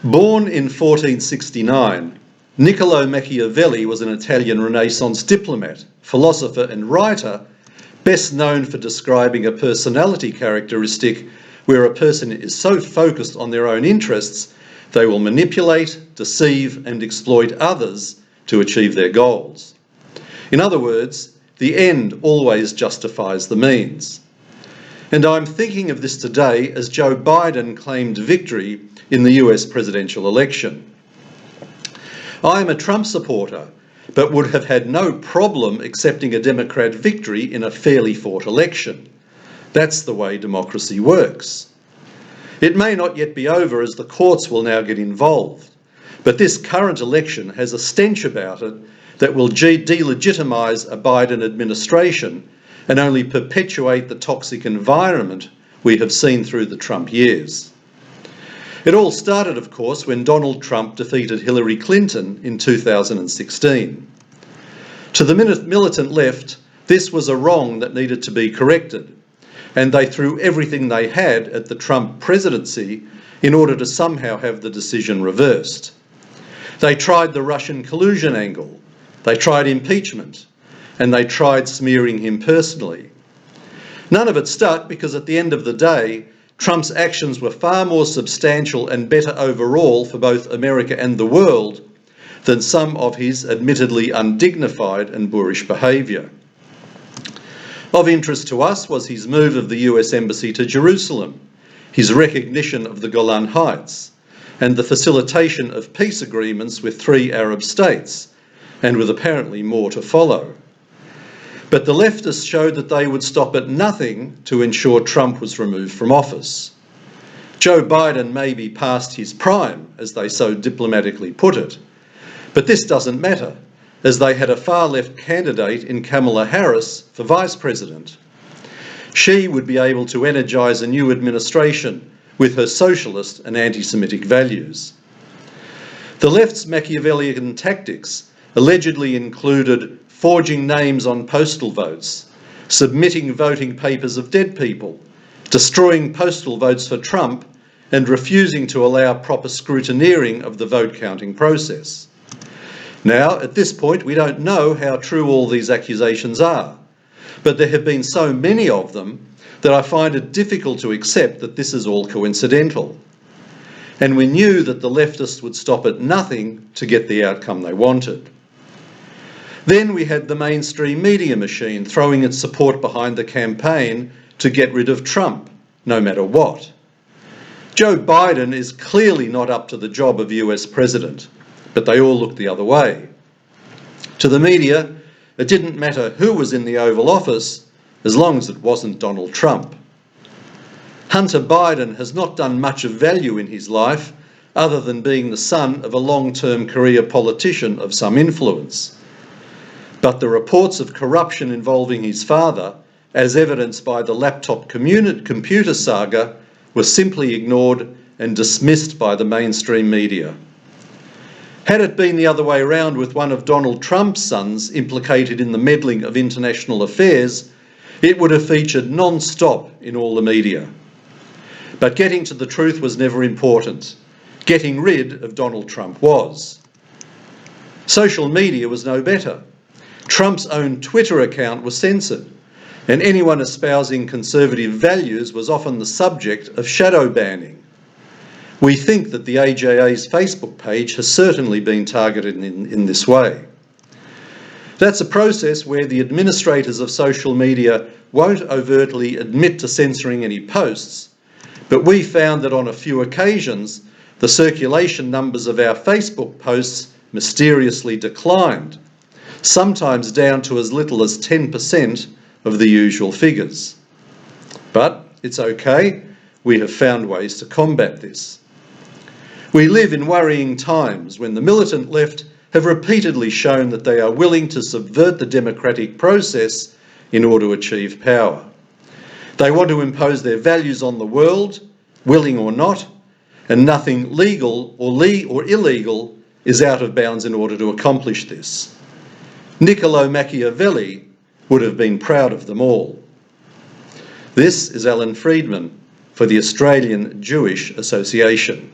Born in 1469, Niccolò Machiavelli was an Italian Renaissance diplomat, philosopher and writer, best known for describing a personality characteristic where a person is so focused on their own interests they will manipulate, deceive and exploit others to achieve their goals. In other words, the end always justifies the means. And I'm thinking of this today as Joe Biden claimed victory in the US presidential election. I am a Trump supporter, but would have had no problem accepting a Democrat victory in a fairly fought election. That's the way democracy works. It may not yet be over as the courts will now get involved, but this current election has a stench about it that will delegitimise a Biden administration and only perpetuate the toxic environment we have seen through the Trump years. It all started, of course, when Donald Trump defeated Hillary Clinton in 2016. To the militant left, this was a wrong that needed to be corrected, and they threw everything they had at the Trump presidency in order to somehow have the decision reversed. They tried the Russian collusion angle, they tried impeachment, and they tried smearing him personally. None of it stuck because at the end of the day, Trump's actions were far more substantial and better overall for both America and the world than some of his admittedly undignified and boorish behaviour. Of interest to us was his move of the US Embassy to Jerusalem, his recognition of the Golan Heights, and the facilitation of peace agreements with 3 Arab states, and with apparently more to follow. But the leftists showed that they would stop at nothing to ensure Trump was removed from office. Joe Biden may be past his prime, as they so diplomatically put it, but this doesn't matter, as they had a far-left candidate in Kamala Harris for Vice President. She would be able to energise a new administration with her socialist and anti-Semitic values. The left's Machiavellian tactics allegedly included forging names on postal votes, submitting voting papers of dead people, destroying postal votes for Trump, and refusing to allow proper scrutineering of the vote counting process. Now, at this point, we don't know how true all these accusations are, but there have been so many of them that I find it difficult to accept that this is all coincidental. And we knew that the leftists would stop at nothing to get the outcome they wanted. Then we had the mainstream media machine throwing its support behind the campaign to get rid of Trump, no matter what. Joe Biden is clearly not up to the job of US president, but they all looked the other way. To the media, it didn't matter who was in the Oval Office as long as it wasn't Donald Trump. Hunter Biden has not done much of value in his life other than being the son of a long-term career politician of some influence. But the reports of corruption involving his father, as evidenced by the laptop computer saga, were simply ignored and dismissed by the mainstream media. Had it been the other way around, with one of Donald Trump's sons implicated in the meddling of international affairs, it would have featured non-stop in all the media. But getting to the truth was never important. Getting rid of Donald Trump was. Social media was no better. Trump's own Twitter account was censored, and anyone espousing conservative values was often the subject of shadow banning. We think that the AJA's Facebook page has certainly been targeted in this way. That's a process where the administrators of social media won't overtly admit to censoring any posts, but we found that on a few occasions, the circulation numbers of our Facebook posts mysteriously declined, sometimes down to as little as 10% of the usual figures. But it's okay, we have found ways to combat this. We live in worrying times when the militant left have repeatedly shown that they are willing to subvert the democratic process in order to achieve power. They want to impose their values on the world, willing or not, and nothing legal or illegal is out of bounds in order to accomplish this. Niccolò Machiavelli would have been proud of them all. This is Alan Freedman for the Australian Jewish Association.